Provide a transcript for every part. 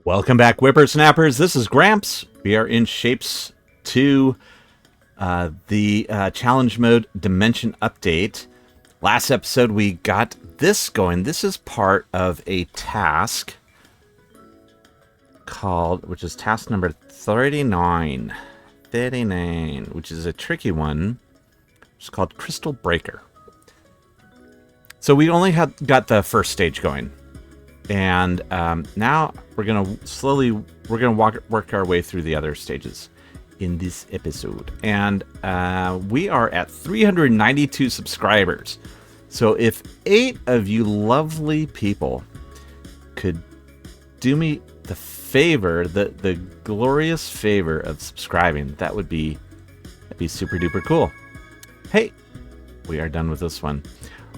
Welcome back, whippersnappers. This is Gramps. We are in Shapes 2, the challenge mode dimension update. Last episode, we got this going. This is part of a task called, which is task number 39. 39, which is a tricky one. It's called Crystal Breaker. So we only got the first stage going. And now we're gonna work our way through the other stages in this episode. And we are at 392 subscribers. So if 8 of you lovely people could do me the favor, the glorious favor of subscribing, that'd be super duper cool. Hey, we are done with this one.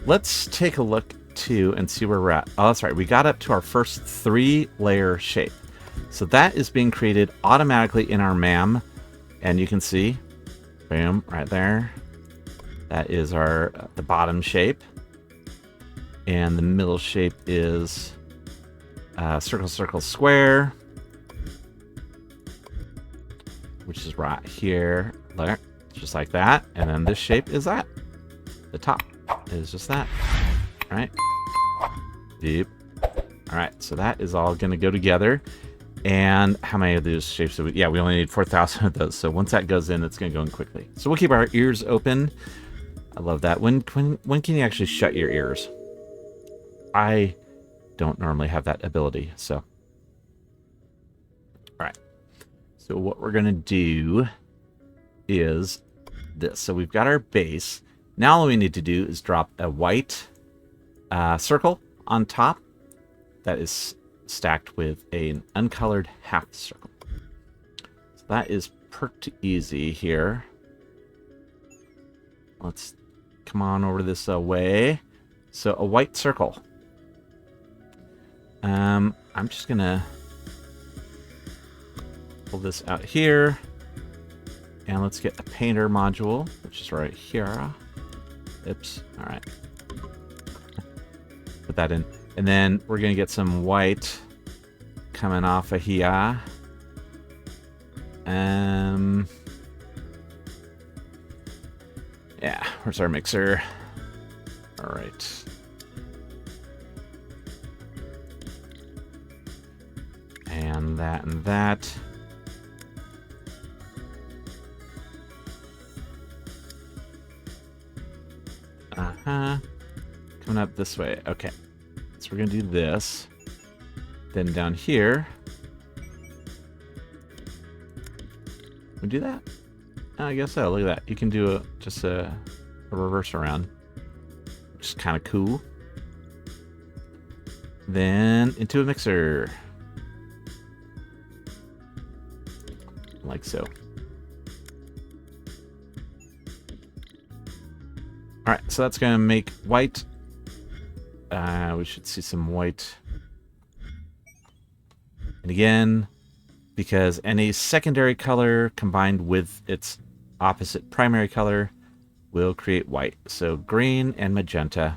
Let's take a look and see where we're at. Oh, that's right. We got up to our first 3-layer shape. So that is being created automatically in our MAM. And you can see, boom, right there. That is the bottom shape. And the middle shape is circle, circle, square. Which is right here. There, just like that. And then this shape is that. The top is just that. Right? Deep. All right, so that is all going to go together. And how many of those shapes do we? Yeah, we only need 4,000 of those. So once that goes in, it's going to go in quickly. So we'll keep our ears open. I love that. When can you actually shut your ears? I don't normally have that ability. So, all right. So what we're going to do is this. So we've got our base. Now all we need to do is drop a white circle on top that is stacked with an uncolored half circle. So that is pretty easy here. Let's come on over this way. So a white circle. I'm just gonna pull this out here, and let's get a painter module, which is right here. Oops. All right. Put that in. And then we're going to get some white coming off of here. Yeah, where's our mixer? All right. And that and that. Uh-huh. Coming up this way. Okay. So we're going to do this. Then down here. We do that? I guess so. Look at that. You can do just a reverse around. Which is kind of cool. Then into a mixer. Like so. Alright, so that's going to make white. We should see some white. And again, because any secondary color combined with its opposite primary color will create white. So green and magenta.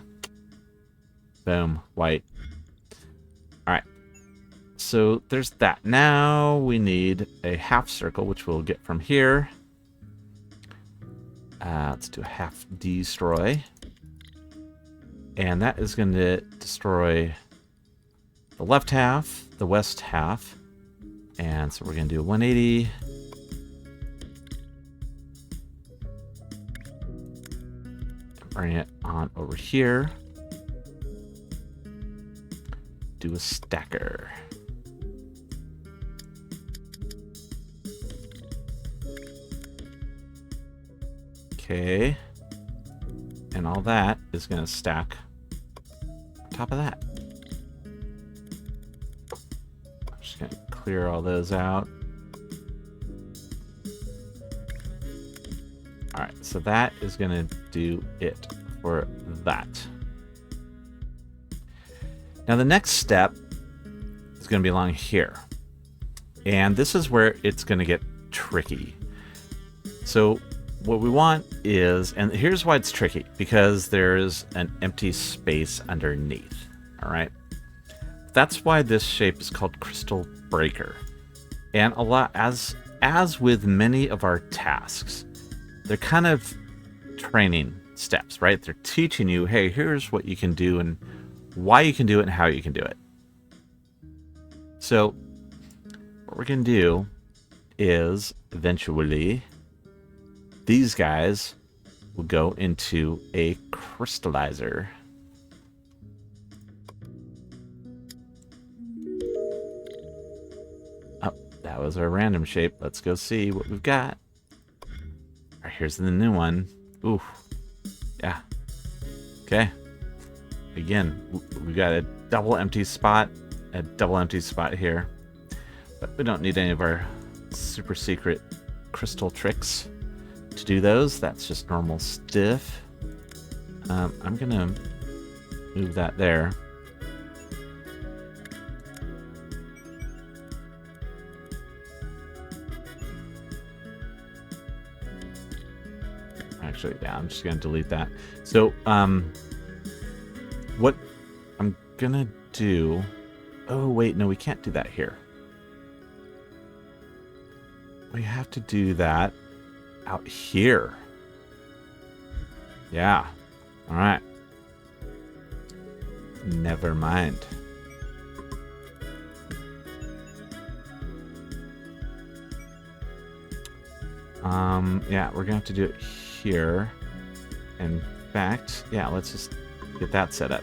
Boom, white. Alright, so there's that. Now we need a half circle, which we'll get from here. Let's do a half destroy. And that is going to destroy the left half, the west half. And so we're going to do a 180. Bring it on over here. Do a stacker. Okay. And all that is going to stack on top of that. I'm just going to clear all those out. Alright, so that is going to do it for that. Now the next step is going to be along here. And this is where it's going to get tricky. So what we want is, and here's why it's tricky, because there's an empty space underneath. All right. that's why this shape is called Crystal Breaker. And a lot, as with many of our tasks, they're kind of training steps, right? They're teaching you, hey, here's what you can do and why you can do it and how you can do it. So what we're going to do is eventually these guys will go into a crystallizer. Oh, that was our random shape. Let's go see what we've got. All right, here's the new one. Ooh, yeah. Okay. Again, we've got a double empty spot here. But we don't need any of our super secret crystal tricks to do those. That's just normal stuff. I'm gonna move that there. Actually, yeah, I'm just gonna delete that. So, what I'm gonna do... Oh, wait, no, we can't do that here. We have to do that out here. Yeah. All right. Never mind. Yeah, we're gonna have to do it here. In fact, yeah, let's just get that set up.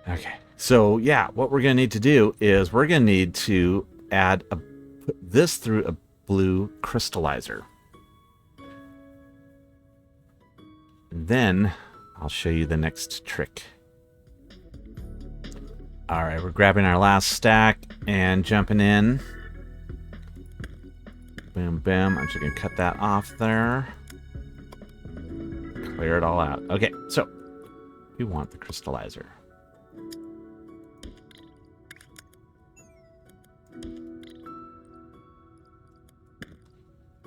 Okay, so yeah, what we're going to need to do is we're going to need to put this through a blue crystallizer. And then I'll show you the next trick. All right, we're grabbing our last stack and jumping in. Boom, boom. I'm just going to cut that off there. Clear it all out. Okay, so we want the crystallizer.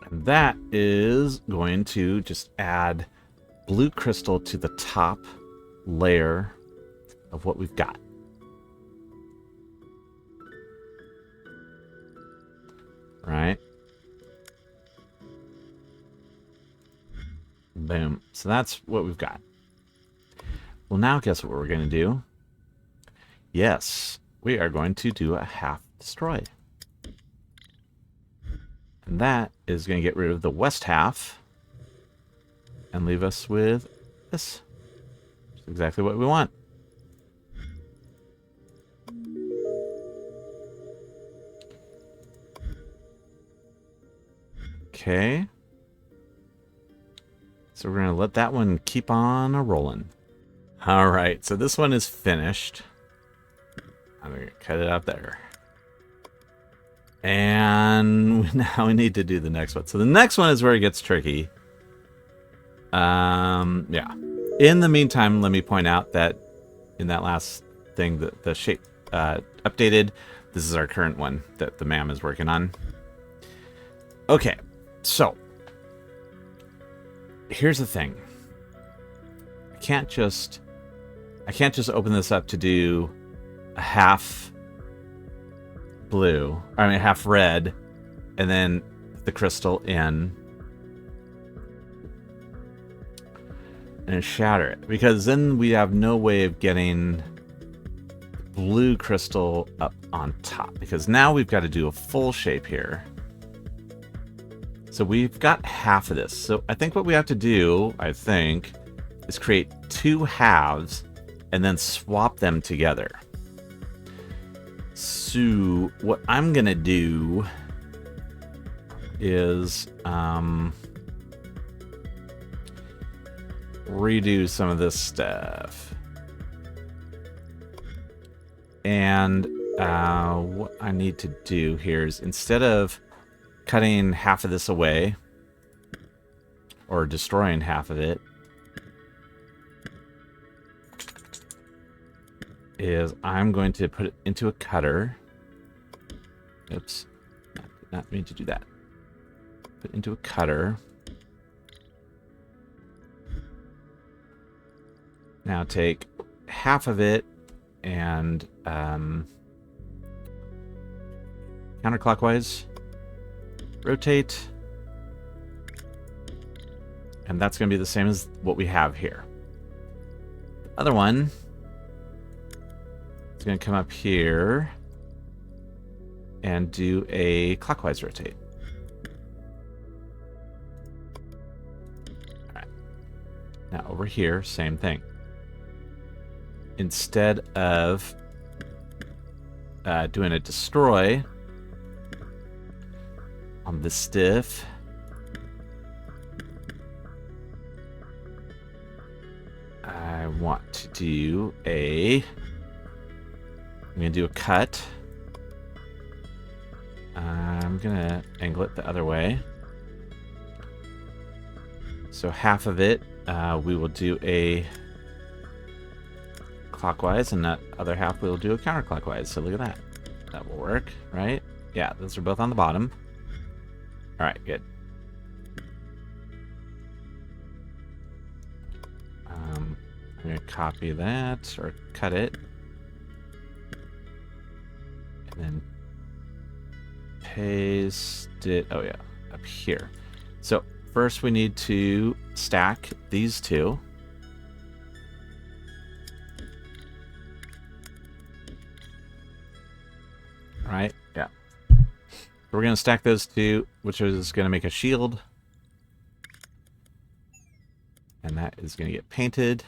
And that is going to just add blue crystal to the top layer of what we've got. Right? Boom. So that's what we've got. Well, now guess what we're going to do? Yes, we are going to do a half destroy. And that is going to get rid of the west half and leave us with this. It's exactly what we want. Okay. So we're going to let that one keep on rolling. All right, so this one is finished. I'm going to cut it out there. And now we need to do the next one. So the next one is where it gets tricky. Yeah. In the meantime, let me point out that in that last thing, the shape updated. This is our current one that the ma'am is working on. Okay, so here's the thing. I can't just open this up to do a half blue, I mean half red, and then the crystal in and shatter it, because then we have no way of getting blue crystal up on top, because now we've got to do a full shape here. So we've got half of this. So I think what we have to do, is create two halves and then swap them together. So what I'm gonna do is redo some of this stuff. And what I need to do here is, instead of cutting half of this away or destroying half of it, is I'm going to put it into a cutter. Oops, not mean to do that. put into a cutter. Now take half of it and counterclockwise rotate. And that's going to be the same as what we have here. The other one is going to come up here and do a clockwise rotate. All right. Now over here, same thing. Instead of doing a destroy on the stiff, I want to do I'm going to do a cut. I'm going to angle it the other way. So half of it, we will do a clockwise, and that other half we will do a counterclockwise. So look at that. That will work, right? Yeah, those are both on the bottom. All right, good. I'm going to copy that, or cut it. And then paste it, oh yeah, up here. So first we need to stack these two. Right, yeah. We're going to stack those two, which is going to make a shield. And that is going to get painted.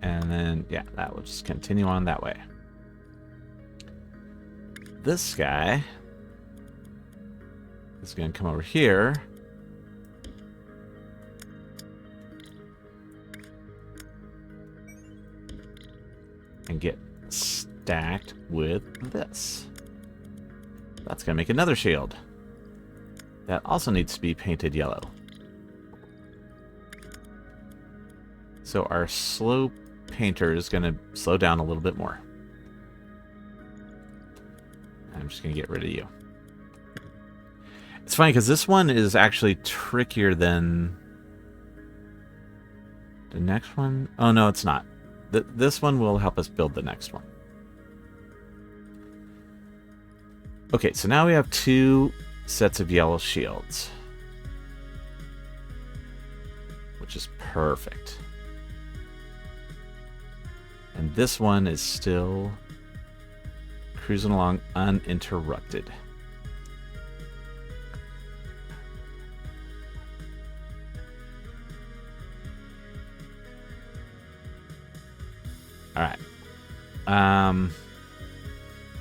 And then, yeah, that will just continue on that way. This guy is going to come over here. And get stacked with this. That's going to make another shield. That also needs to be painted yellow. So our slow painter is going to slow down a little bit more. I'm just going to get rid of you. It's funny because this one is actually trickier than the next one. Oh, no, it's not. This one will help us build the next one. Okay, so now we have two sets of yellow shields, which is perfect. And this one is still cruising along uninterrupted. All right.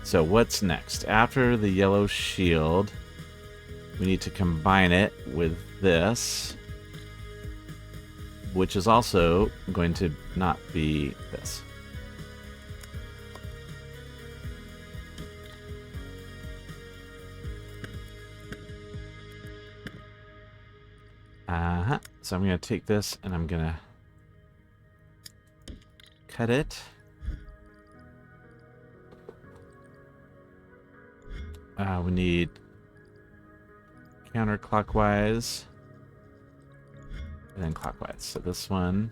So what's next? After the yellow shield, we need to combine it with this, which is also going to not be this. So I'm going to take this and I'm going to cut it. We need counterclockwise and then clockwise. So this one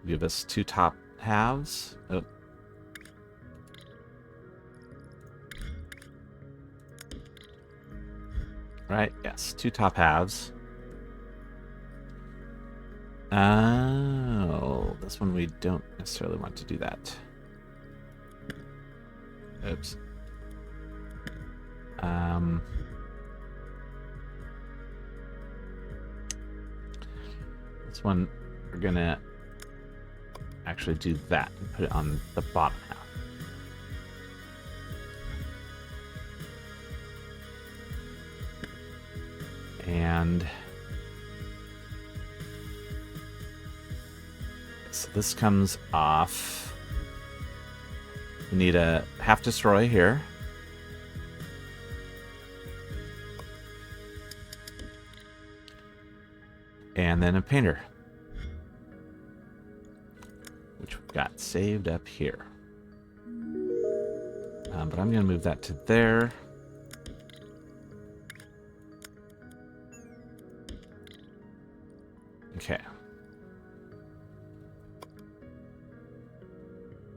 will give us two top halves. Oh. Right, yes, two top halves. Oh, this one we don't necessarily want to do that. Oops. This one, we're gonna actually do that and put it on the bottom half. And so this comes off. We need a half destroy here. And then a painter. Which got saved up here. But I'm going to move that to there. Okay.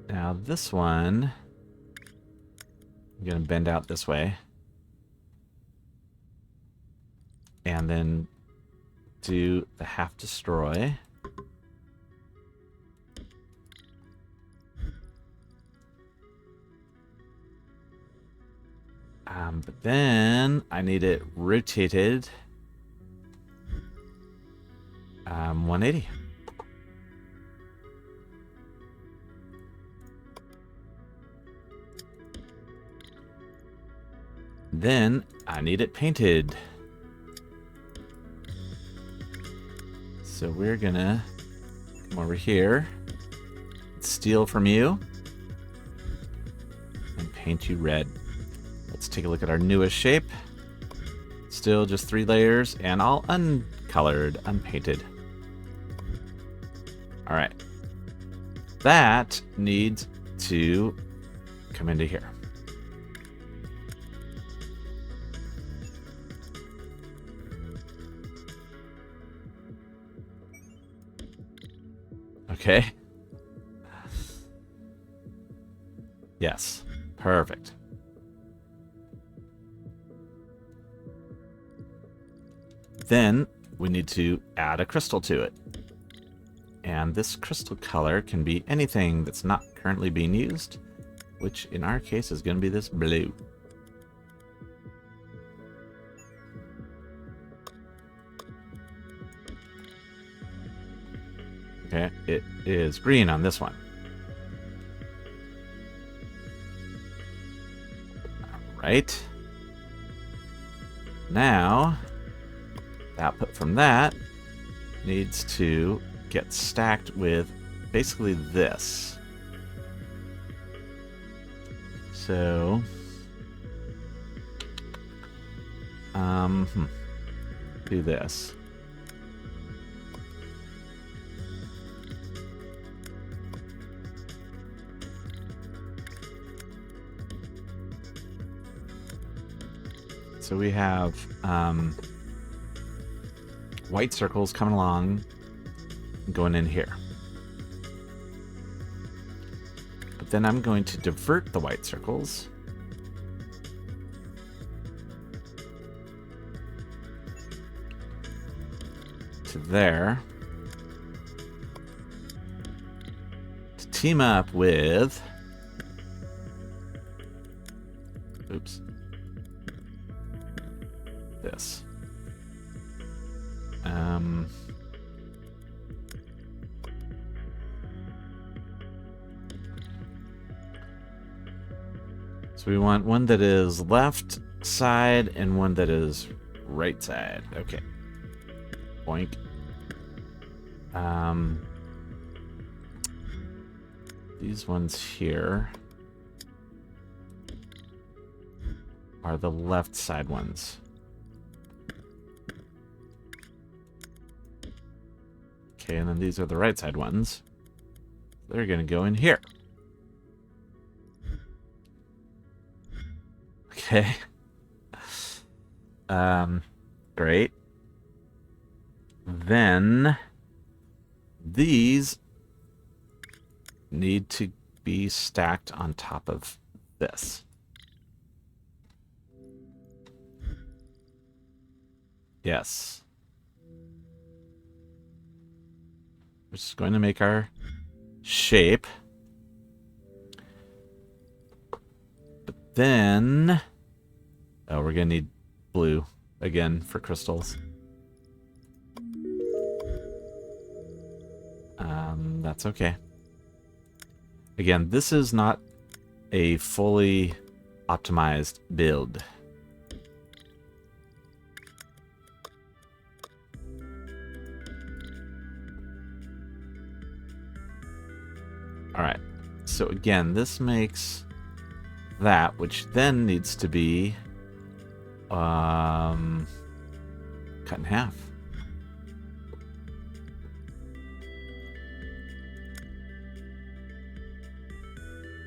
Now this one, I'm going to bend out this way. And then do the half destroy. But then I need it rotated 180. Then I need it painted. So we're gonna come over here, steal from you, and paint you red. Let's take a look at our newest shape. Still just 3 layers and all uncolored, unpainted. All right. That needs to come into here. Okay. Yes. Perfect. Then we need to add a crystal to it. And this crystal color can be anything that's not currently being used, which in our case is going to be this blue. Okay, it is green on this one. All right. Now, the output from that needs to get stacked with basically this. So, do this. So we have white circles coming along, going in here. But then I'm going to divert the white circles to there to team up with, oops, this. So we want one that is left side and one that is right side. Okay. Boink. These ones here are the left side ones. Okay, and then these are the right side ones. They're going to go in here. Okay. Great. Then these need to be stacked on top of this. Yes. We're just going to make our shape. But then, oh, we're going to need blue again for crystals. That's okay. Again, this is not a fully optimized build. All right. So again, this makes that, which then needs to be cut in half.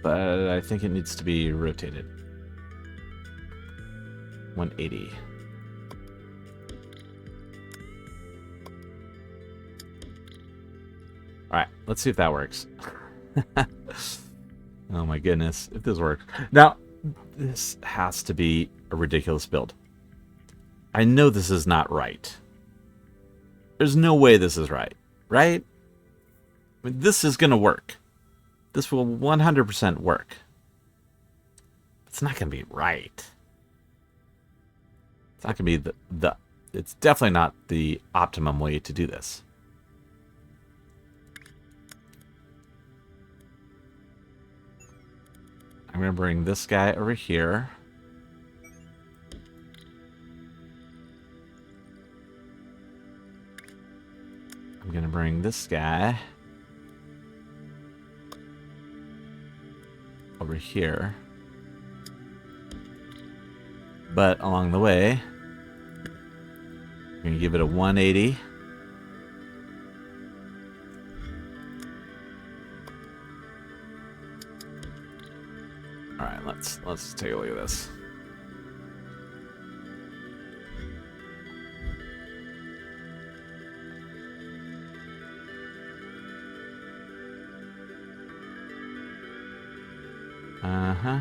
but I think it needs to be rotated. 180. All right, let's see if that works. Oh my goodness, if this works. Now, this has to be a ridiculous build. I know this is not right. There's no way this is right, right? I mean, this is going to work. This will 100% work. It's not going to be right. It's not going to be the it's definitely not the optimum way to do this. I'm going to bring this guy over here. I'm going to bring this guy over here. But along the way, I'm going to give it a 180. All right, let's take a look at this. Uh-huh.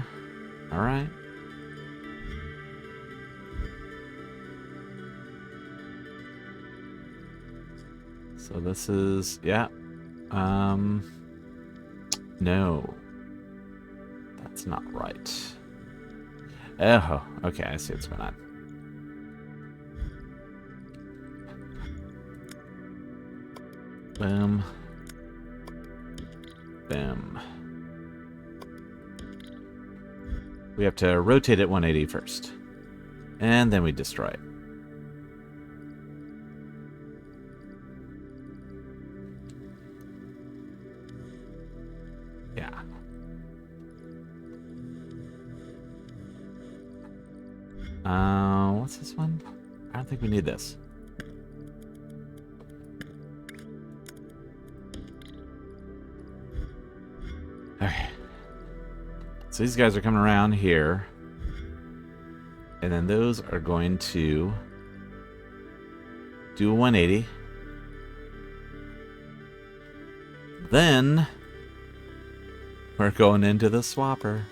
All right. So this is, yeah. No. That's not right. Oh, okay, I see what's going on. Boom. Boom. We have to rotate it 180 first. And then we destroy it. Yeah. What's this one? I don't think we need this. Okay. So these guys are coming around here. And then those are going to do a 180. Then we're going into the swapper.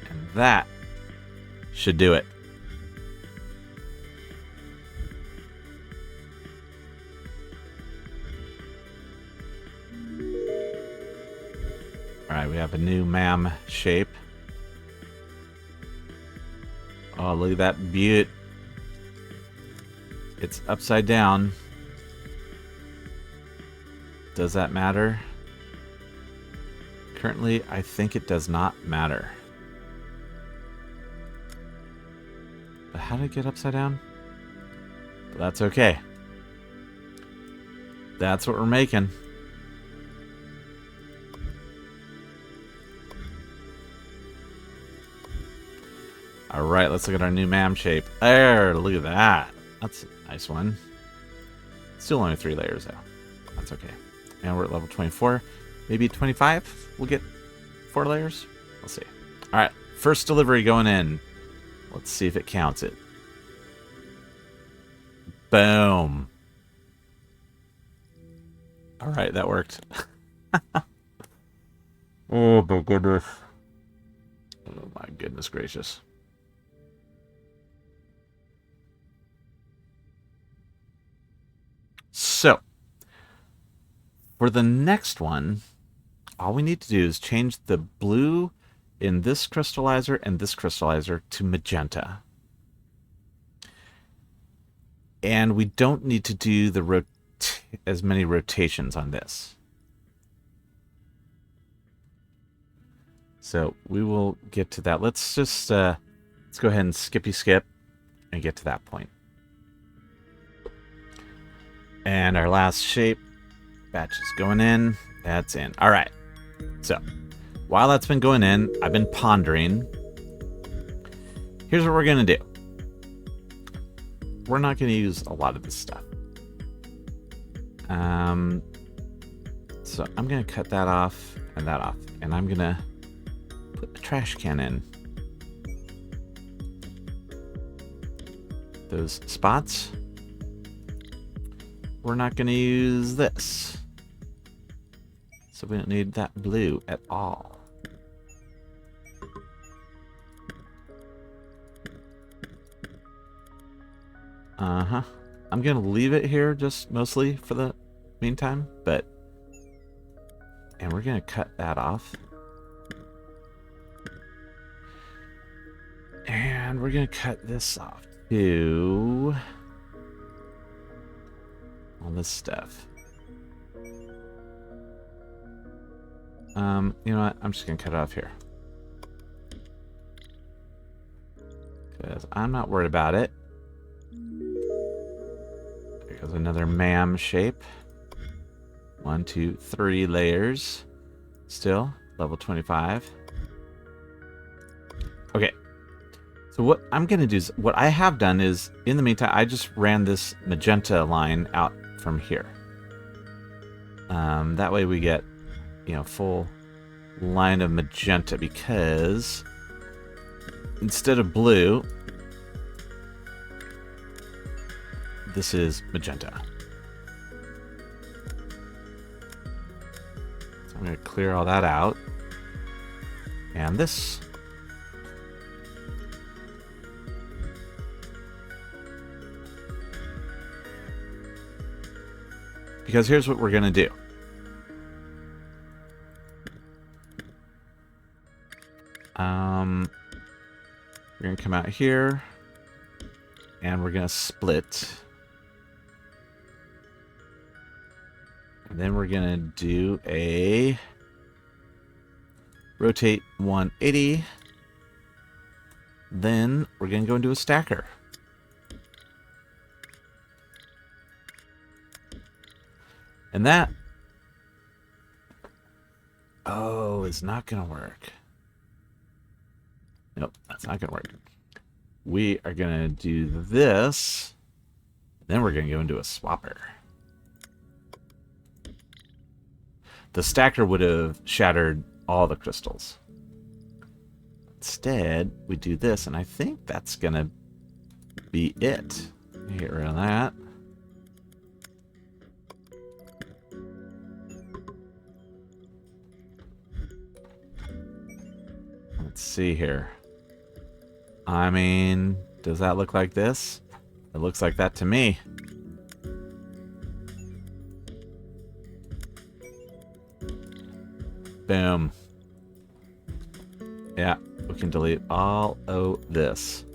And that should do it. Alright, we have a new MAM shape. Oh, look at that beaut. It's upside down. Does that matter? Currently, I think it does not matter. But how did it get upside down? But that's okay. That's what we're making. Alright, let's look at our new MAM shape. There, look at that. That's a nice one. Still only 3 layers though. That's okay. And we're at level 24. Maybe 25 we'll get 4 layers. We'll see. Alright, first delivery going in. Let's see if it counts it. Boom. Alright, that worked. Oh my goodness. Oh my goodness gracious. So, for the next one, all we need to do is change the blue in this crystallizer and this crystallizer to magenta. And we don't need to do the as many rotations on this. So we will get to that. Let's just let's go ahead and skippy skip and get to that point. And our last shape batch is going in. That's in. All right. So while that's been going in, I've been pondering. Here's what we're going to do. We're not going to use a lot of this stuff. So I'm going to cut that off and that off. And I'm going to put the trash can in. Those spots. We're not going to use this. So we don't need that blue at all. Uh-huh. I'm going to leave it here just mostly for the meantime, but... And we're going to cut that off. And we're going to cut this off too. All this stuff. You know what? I'm just going to cut it off here. Because I'm not worried about it. There's another ma'am shape. 1, 2, 3 layers. Still, level 25. Okay. So what I'm going to do is, what I have done is, in the meantime, I just ran this magenta line out from here. That way we get, you know, full line of magenta, because instead of blue, this is magenta. So I'm going to clear all that out. And this. Because here's what we're going to do. We're going to come out here. And we're going to split. And then we're going to do a rotate 180. Then we're going to go into a stacker. And that, oh, is not going to work. Nope, that's not going to work. We are going to do this. Then we're going to go into a swapper. The stacker would have shattered all the crystals. Instead, we do this, and I think that's going to be it. Get rid of that. Let's see here. I mean, does that look like this? It looks like that to me. Boom. Yeah, we can delete all of this.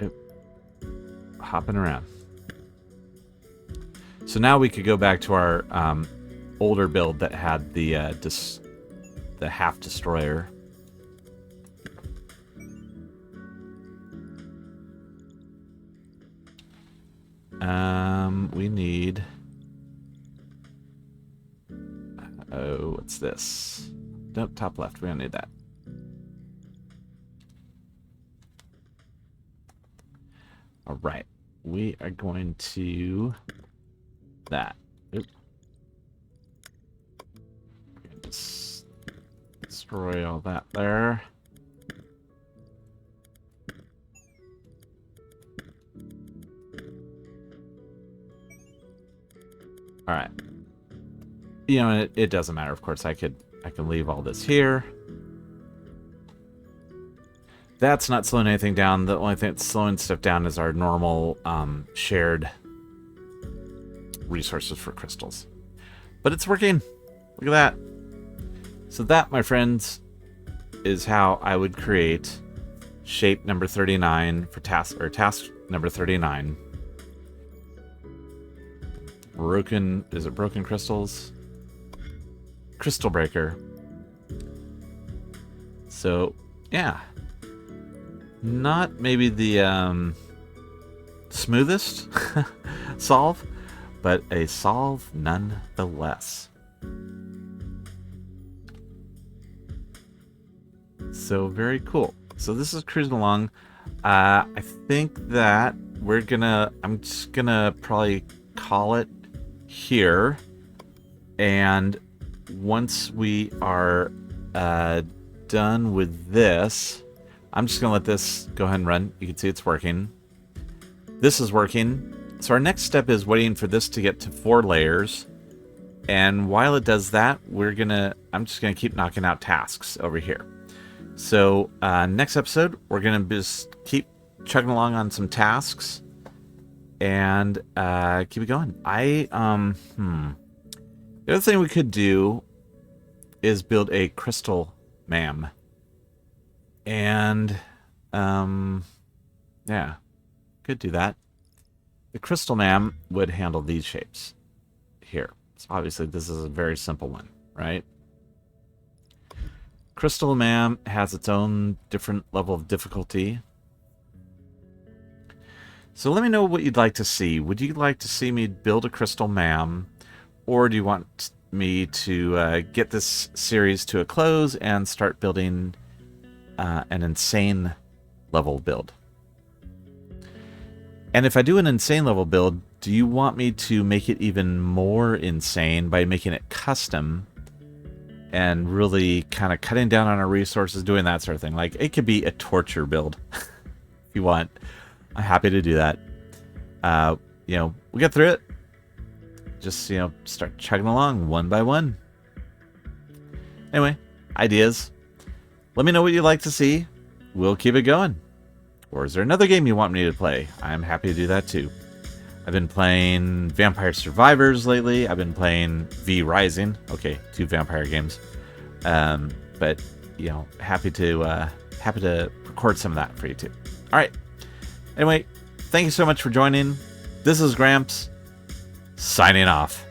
Oop. Hopping around. So now we could go back to our older build that had the half destroyer. We need. Oh, what's this? Nope, top left. We don't need that. All right, we are going to. That. Oop. Just destroy all that there. All right. You know, it doesn't matter. Of course, I can leave all this here. That's not slowing anything down. The only thing that's slowing stuff down is our normal shared resources for crystals. But it's working. Look at that. So that, my friends, is how I would create shape number 39 for task number 39. Broken, is it broken crystals? Crystal breaker. So, yeah. Not maybe the smoothest solve, but a solve nonetheless. So very cool. So this is cruising along. I think that I'm just gonna probably call it here. And once we are done with this, I'm just gonna let this go ahead and run. You can see it's working. This is working. So our next step is waiting for this to get to 4 layers. And while it does that, I'm just gonna keep knocking out tasks over here. So next episode, we're gonna just keep chugging along on some tasks and keep it going. The other thing we could do is build a crystal ma'am. And yeah, could do that. The crystal ma'am would handle these shapes here. So obviously this is a very simple one, right? Crystal ma'am has its own different level of difficulty. So let me know what you'd like to see. Would you like to see me build a crystal ma'am? Or do you want me to get this series to a close and start building an insane level build? And if I do an insane level build, do you want me to make it even more insane by making it custom and really kind of cutting down on our resources, doing that sort of thing? Like, it could be a torture build if you want. I'm happy to do that. We'll get through it. Just, start chugging along one by one. Anyway, ideas. Let me know what you'd like to see. We'll keep it going. Or is there another game you want me to play? I'm happy to do that too. I've been playing Vampire Survivors lately. I've been playing V Rising. Okay, 2 vampire games. But happy to record some of that for you too. All right. Anyway, thank you so much for joining. This is Gramps, signing off.